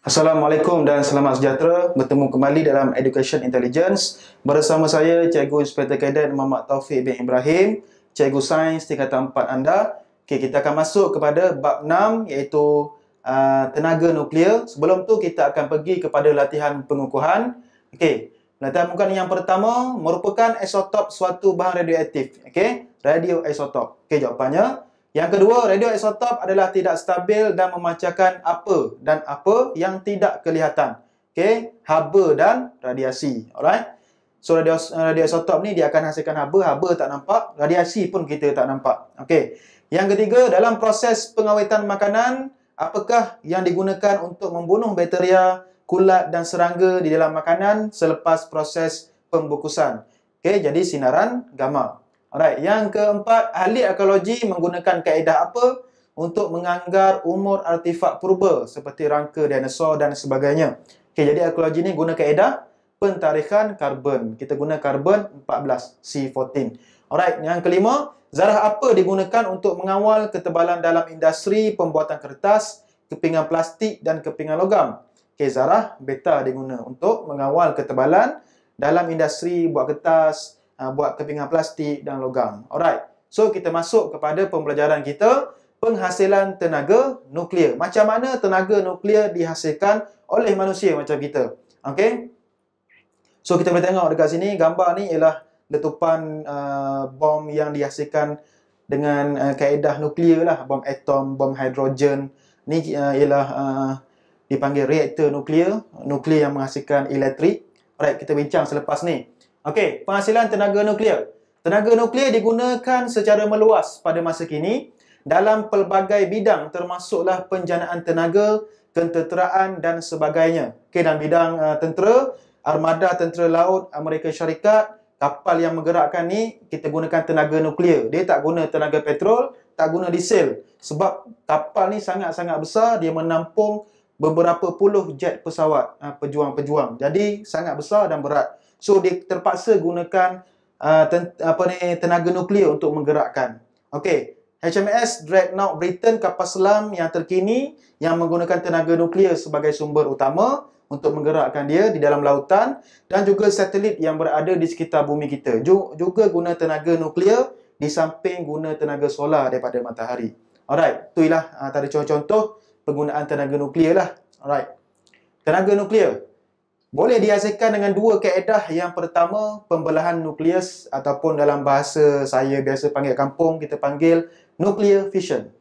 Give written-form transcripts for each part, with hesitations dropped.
Assalamualaikum dan selamat sejahtera. Bertemu kembali dalam Education Intelligence bersama saya Cikgu Inspektor Kadet Muhammad Taufik bin Ibrahim, Cikgu Sains tingkatan 4 anda. Okey, kita akan masuk kepada bab 6 iaitu tenaga nuklear. Sebelum tu kita akan pergi kepada latihan pengukuhan. Okey, latihan pengukuhan yang pertama merupakan isotop suatu bahan radioaktif. Okey, radioisotop. Okey, jawapannya yang kedua, radioisotop adalah tidak stabil dan memancarkan apa dan apa yang tidak kelihatan. Okey, haba dan radiasi. Alright. So radioisotop ni dia akan hasilkan haba tak nampak, radiasi pun kita tak nampak. Okey. Yang ketiga, dalam proses pengawetan makanan, apakah yang digunakan untuk membunuh bakteria, kulat dan serangga di dalam makanan selepas proses pembungkusan? Okey, jadi sinaran gamma. Alright, yang keempat, ahli arkeologi menggunakan kaedah apa untuk menganggar umur artifak purba seperti rangka dinosaur dan sebagainya. Okey, jadi arkeologi ni guna kaedah pentarikhan karbon. Kita guna karbon 14, C14. Alright, yang kelima, zarah apa digunakan untuk mengawal ketebalan dalam industri pembuatan kertas, kepingan plastik dan kepingan logam? Okey, zarah beta diguna untuk mengawal ketebalan dalam industri buat kertas, buat kepingan plastik dan logam. Alright. So, kita masuk kepada pembelajaran kita, penghasilan tenaga nuklear. Macam mana tenaga nuklear dihasilkan oleh manusia macam kita. Okey. So, kita boleh tengok dekat sini, gambar ni ialah letupan bom yang dihasilkan dengan kaedah nuklear lah. Bom atom, bom hidrogen. Ni ialah dipanggil reaktor nuklear. Nuklear yang menghasilkan elektrik. Alright, kita bincang selepas ni. Okey, penghasilan tenaga nuklear. Tenaga nuklear digunakan secara meluas pada masa kini dalam pelbagai bidang termasuklah penjanaan tenaga, kenteraan dan sebagainya. Okey, dalam bidang tentera, armada tentera laut Amerika Syarikat, kapal yang menggerakkan ni kita gunakan tenaga nuklear. Dia tak guna tenaga petrol, tak guna diesel. Sebab kapal ni sangat-sangat besar, dia menampung beberapa puluh jet pesawat pejuang-pejuang. Jadi sangat besar dan berat. So, dia terpaksa gunakan tenaga nuklear untuk menggerakkan. Okey, HMS Dreadnought Britain, kapal selam yang terkini yang menggunakan tenaga nuklear sebagai sumber utama untuk menggerakkan dia di dalam lautan, dan juga satelit yang berada di sekitar bumi kita juga guna tenaga nuklear di samping guna tenaga solar daripada matahari. Alright, itulah antara contoh-contoh penggunaan tenaga nuklear lah. Alright. Tenaga nuklear boleh dihasilkan dengan dua kaedah. Yang pertama, pembelahan nukleus ataupun dalam bahasa saya biasa panggil kampung, kita panggil nuclear fission.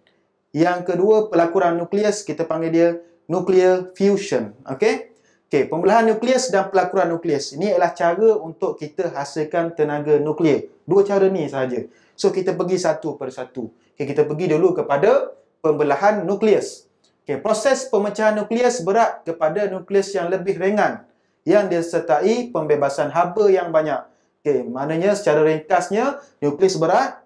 Yang kedua, pelakuran nukleus, kita panggil dia nuclear fusion. Okey? Okey, pembelahan nukleus dan pelakuran nukleus. Ini adalah cara untuk kita hasilkan tenaga nuklear. Dua cara ni sahaja. So, kita pergi satu persatu. Okey, kita pergi dulu kepada pembelahan nukleus. Okey, proses pemecahan nukleus berat kepada nukleus yang lebih ringan yang disertai pembebasan haba yang banyak. Okey, maknanya secara ringkasnya, nukleus berat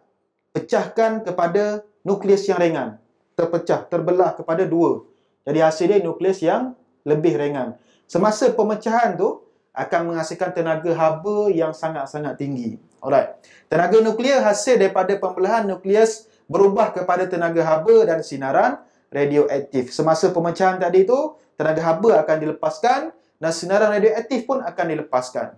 pecahkan kepada nukleus yang ringan. Terpecah, terbelah kepada dua. Jadi hasil dia nukleus yang lebih ringan. Semasa pemecahan tu akan menghasilkan tenaga haba yang sangat-sangat tinggi. Alright. Tenaga nuklear hasil daripada pembelahan nukleus berubah kepada tenaga haba dan sinaran radioaktif. Semasa pemecahan tadi tu, tenaga haba akan dilepaskan dan sinaran radioaktif pun akan dilepaskan.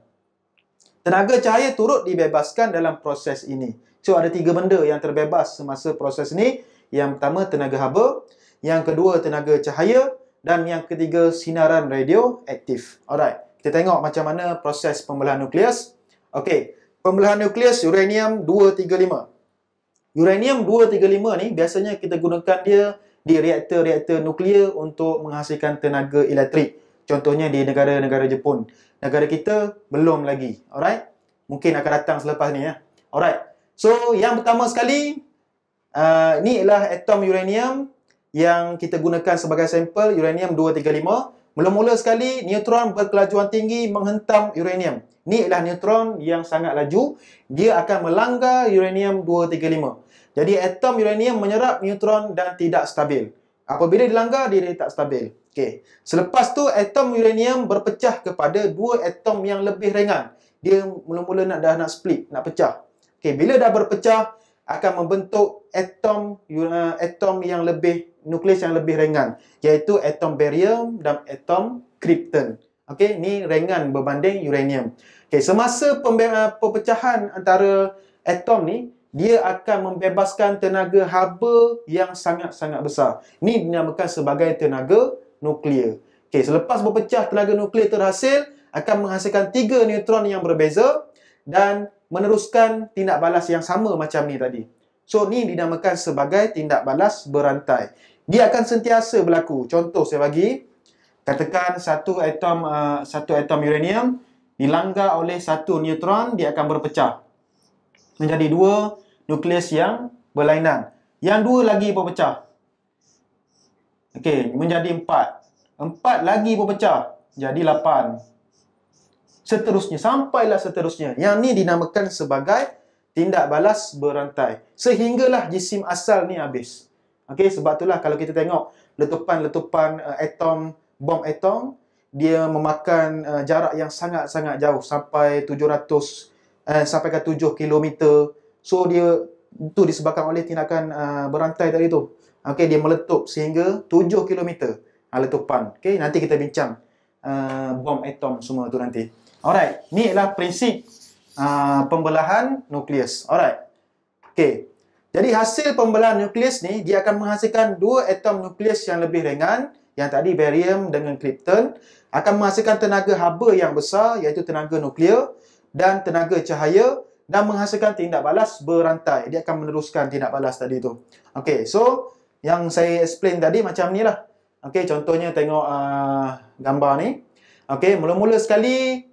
Tenaga cahaya turut dibebaskan dalam proses ini. So, ada tiga benda yang terbebas semasa proses ini. Yang pertama, tenaga haba. Yang kedua, tenaga cahaya. Dan yang ketiga, sinaran radioaktif. Alright. Kita tengok macam mana proses pembelahan nukleus. Okey. Pembelahan nukleus uranium-235. Uranium-235 ni biasanya kita gunakan dia di reaktor-reaktor nuklear untuk menghasilkan tenaga elektrik. Contohnya di negara-negara Jepun. Negara kita belum lagi. Alright. Mungkin akan datang selepas ni ya. Alright. So, yang pertama sekali, ni ialah atom uranium yang kita gunakan sebagai sampel, uranium-235. Mula-mula sekali, neutron berkelajuan tinggi menghentam uranium. Ni ialah neutron yang sangat laju. Dia akan melanggar uranium-235. Jadi, atom uranium menyerap neutron dan tidak stabil. Apabila dilanggar, dia tak stabil. Okey. Selepas tu, atom uranium berpecah kepada dua atom yang lebih ringan. Dia mula-mula nak split, nak pecah. Okey, bila dah berpecah, akan membentuk atom yang lebih nukleus yang lebih ringan, iaitu atom barium dan atom krypton. Okey, ni ringan berbanding uranium. Okey, semasa perpecahan antara atom ni, dia akan membebaskan tenaga haba yang sangat-sangat besar. Ini dinamakan sebagai tenaga nuklear. Okey, selepas berpecah, tenaga nuklear terhasil akan menghasilkan 3 neutron yang berbeza dan meneruskan tindak balas yang sama macam ni tadi. So, ni dinamakan sebagai tindak balas berantai. Dia akan sentiasa berlaku. Contoh saya bagi, katakan satu atom uranium dilanggar oleh satu neutron, dia akan berpecah menjadi 2 nukleus yang berlainan. Yang 2 lagi berpecah. Okey, menjadi 4. 4 lagi berpecah, jadi 8. Seterusnya, sampailah seterusnya. Yang ni dinamakan sebagai tindak balas berantai. Sehinggalah jisim asal ni habis. Okey, sebab itulah kalau kita tengok letupan-letupan bom atom, dia memakan jarak yang sangat-sangat jauh sampai 7 kilometer. So dia itu disebabkan oleh tindakan berantai tadi tu. Okey, dia meletup sehingga 7 kilometer letupan. Okey, nanti kita bincang bom atom semua tu nanti. Alright, ni adalah prinsip pembelahan nukleus. Alright. Okey. Jadi hasil pembelahan nukleus ni, dia akan menghasilkan 2 atom nukleus yang lebih ringan, yang tadi barium dengan krypton, akan menghasilkan tenaga haba yang besar, iaitu tenaga nuklear dan tenaga cahaya, dan menghasilkan tindak balas berantai. Dia akan meneruskan tindak balas tadi tu. Okey, so yang saya explain tadi macam ni lah. Okey, contohnya tengok gambar ni. Okey, mula-mula sekali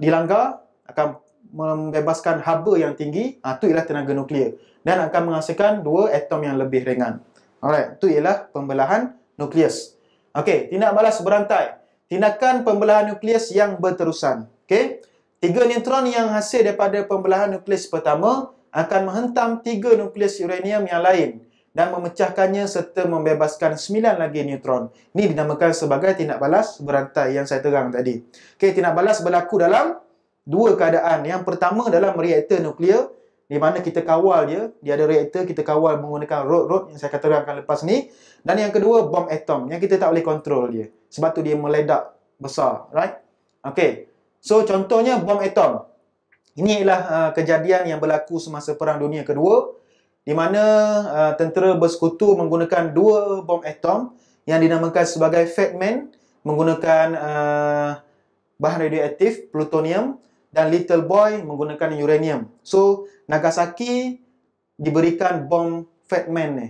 dilanggar akan membebaskan haba yang tinggi, itu ialah tenaga nuklear, dan akan menghasilkan 2 atom yang lebih ringan. Alright, itu ialah pembelahan nukleus. Okey, tindak balas berantai. Tindakan pembelahan nukleus yang berterusan. Okey, 3 neutron yang hasil daripada pembelahan nukleus pertama akan menghentam 3 nukleus uranium yang lain dan memecahkannya serta membebaskan 9 lagi neutron. Ini dinamakan sebagai tindak balas berantai yang saya terang tadi. Okey, tindak balas berlaku dalam 2 keadaan. Yang pertama dalam reaktor nuklear, di mana kita kawal dia ada reaktor, kita kawal menggunakan rod yang saya akan terangkan lepas ni. Dan yang kedua, bom atom yang kita tak boleh kontrol dia. Sebab tu dia meledak besar, right? Okey. So contohnya bom atom. Ini ialah kejadian yang berlaku semasa Perang Dunia Kedua, di mana tentera bersekutu menggunakan 2 bom atom yang dinamakan sebagai Fat Man, menggunakan bahan radioaktif plutonium, dan Little Boy menggunakan uranium. So Nagasaki diberikan bom Fat Man ni,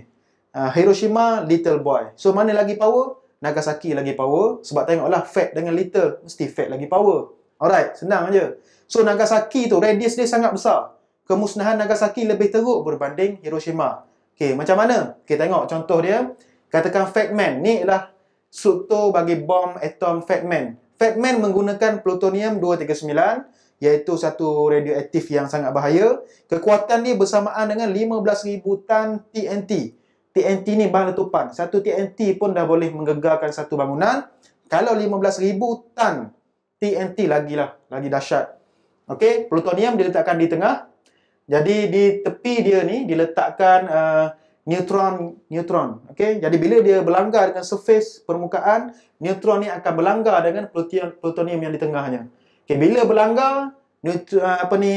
Hiroshima Little Boy. So mana lagi power? Nagasaki lagi power. Sebab tengoklah, Fat dengan Little, mesti Fat lagi power. Alright, senang aja. So Nagasaki tu radius dia sangat besar. Kemusnahan Nagasaki lebih teruk berbanding Hiroshima. Okey, macam mana? Kita tengok contoh dia. Katakan Fat Man. Ni ialah struktur bagi bom atom Fat Man. Fat Man menggunakan plutonium-239, iaitu satu radioaktif yang sangat bahaya. Kekuatan dia bersamaan dengan 15,000 tan TNT. TNT ni bahan letupan. Satu TNT pun dah boleh menggegarkan satu bangunan. Kalau 15,000 tan TNT lagi dahsyat. Okey, plutonium diletakkan di tengah. Jadi di tepi dia ni diletakkan neutron. Okey, jadi bila dia berlanggar dengan surface permukaan, neutron ni akan berlanggar dengan plutonium yang di tengahnya. Okey, bila berlanggar,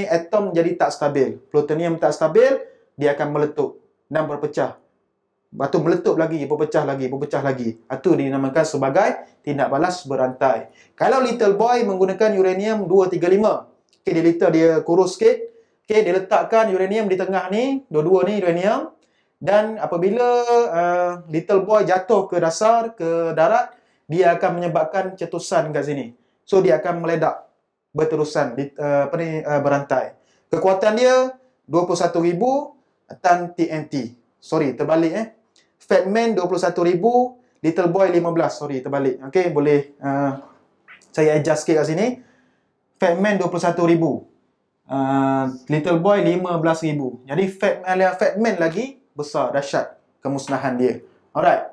atom jadi tak stabil. Plutonium tak stabil, dia akan meletup dan berpecah. Lepas tu meletup lagi, berpecah lagi. Itu dinamakan sebagai tindak balas berantai. Kalau Little Boy menggunakan uranium-235. Okey, dia kurus sikit. Okey, dia letakkan uranium di tengah ni, dua-dua ni uranium. Dan apabila Little Boy jatuh ke dasar, ke darat, dia akan menyebabkan cetusan kat sini. So dia akan meledak berterusan berantai. Kekuatan dia 21,000 tan TNT. Sorry, terbalik Fat Man 21,000, Little Boy 15. Sorry, terbalik. Okey, boleh saya adjust sikit kat sini. Fat Man 21,000. Little Boy 15,000. Jadi Fat Man lagi besar, dahsyat kemusnahan dia. Alright.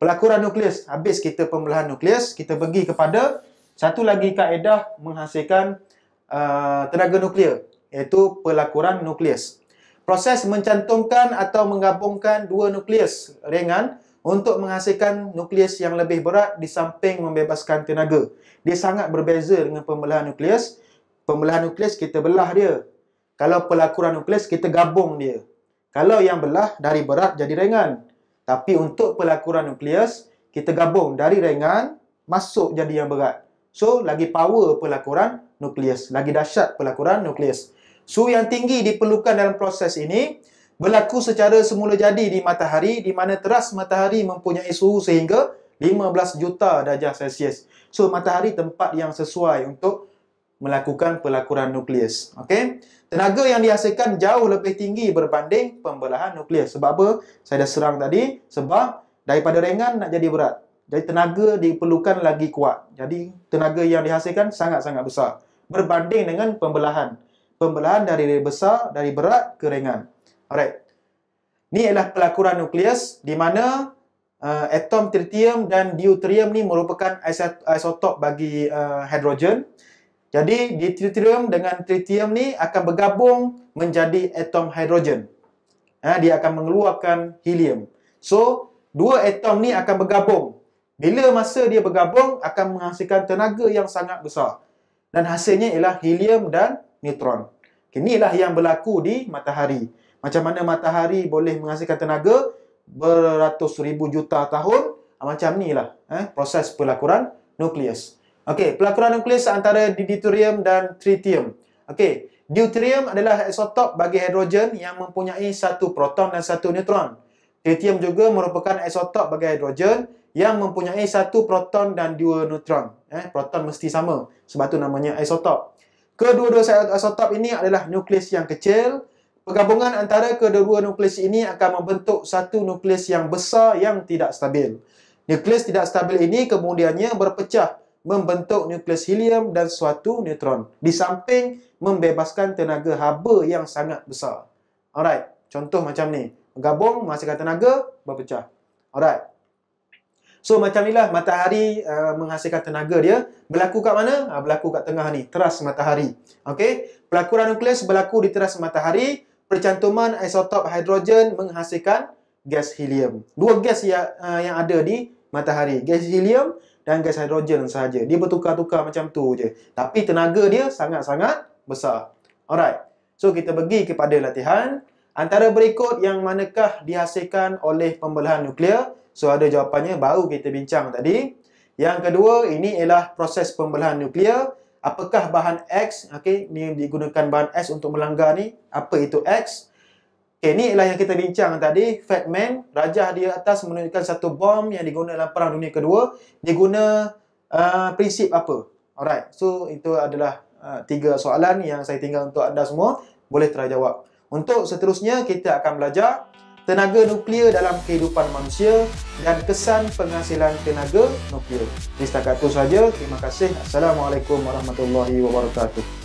Pelakuran nukleus. Habis kita pembelahan nukleus, kita pergi kepada satu lagi kaedah menghasilkan tenaga nuklear, iaitu pelakuran nukleus. Proses mencantumkan atau menggabungkan dua nukleus ringan untuk menghasilkan nukleus yang lebih berat di samping membebaskan tenaga. Dia sangat berbeza dengan pembelahan nukleus. Pembelahan nukleus kita belah dia. Kalau pelakuran nukleus kita gabung dia. Kalau yang belah dari berat jadi ringan. Tapi untuk pelakuran nukleus kita gabung dari ringan masuk jadi yang berat. So lagi power pelakuran nukleus, lagi dahsyat pelakuran nukleus. Suhu yang tinggi diperlukan dalam proses ini berlaku secara semula jadi di matahari, di mana teras matahari mempunyai suhu sehingga 15 juta darjah Celsius. So matahari tempat yang sesuai untuk melakukan pelakuran nukleus. Okey. Tenaga yang dihasilkan jauh lebih tinggi berbanding pembelahan nukleus. Sebab apa? Saya dah serang tadi. Sebab daripada ringan nak jadi berat. Jadi tenaga diperlukan lagi kuat. Jadi tenaga yang dihasilkan sangat-sangat besar berbanding dengan pembelahan. Pembelahan dari besar, dari berat ke ringan. Alright. Ni ialah pelakuran nukleus di mana atom tritium dan deuterium ni merupakan isotop bagi hidrogen. Jadi deuterium dengan tritium ni akan bergabung menjadi atom hidrogen. Dia akan mengeluarkan helium. So, dua atom ni akan bergabung. Bila masa dia bergabung, akan menghasilkan tenaga yang sangat besar. Dan hasilnya ialah helium dan neutron. Inilah yang berlaku di matahari. Macam mana matahari boleh menghasilkan tenaga beratus ribu juta tahun. Macam inilah proses pelakuran nukleus. Okey, pelakuran nukleus antara deuterium dan tritium. Okey, deuterium adalah isotop bagi hidrogen yang mempunyai satu proton dan satu neutron. Tritium juga merupakan isotop bagi hidrogen yang mempunyai satu proton dan dua neutron. Proton mesti sama. Sebab tu namanya isotop. Kedua-dua isotop ini adalah nukleus yang kecil. Pergabungan antara kedua-dua nukleus ini akan membentuk satu nukleus yang besar yang tidak stabil. Nukleus tidak stabil ini kemudiannya berpecah membentuk nukleus helium dan suatu neutron. Di samping membebaskan tenaga haba yang sangat besar. Alright. Contoh macam ni. Bergabung, menghasilkan tenaga, berpecah. Alright. So macam inilah matahari menghasilkan tenaga dia. Berlaku kat mana? Berlaku kat tengah ni, teras matahari. Okey, pelakuran nukleus berlaku di teras matahari. Percantuman isotop hidrogen menghasilkan gas helium. Dua gas yang ada di matahari, gas helium dan gas hidrogen sahaja. Dia bertukar-tukar macam tu je. Tapi tenaga dia sangat-sangat besar. Alright. So kita pergi kepada latihan. Antara berikut yang manakah dihasilkan oleh pembelahan nuklear? So ada jawapannya, baru kita bincang tadi. Yang kedua, ini ialah proses pembelahan nuklear. Apakah bahan X? Okey, ni digunakan bahan X untuk melanggar ni. Apa itu X? Okey, ni ialah yang kita bincang tadi. Fatman, rajah di atas menunjukkan satu bom yang digunakan dalam Perang Dunia Kedua. Dia guna prinsip apa? Alright, so itu adalah 3 soalan yang saya tinggal untuk anda semua. Boleh terjawab. Untuk seterusnya, kita akan belajar tenaga nuklear dalam kehidupan manusia dan kesan penghasilan tenaga nuklear. Setakat itu saja. Terima kasih. Assalamualaikum warahmatullahi wabarakatuh.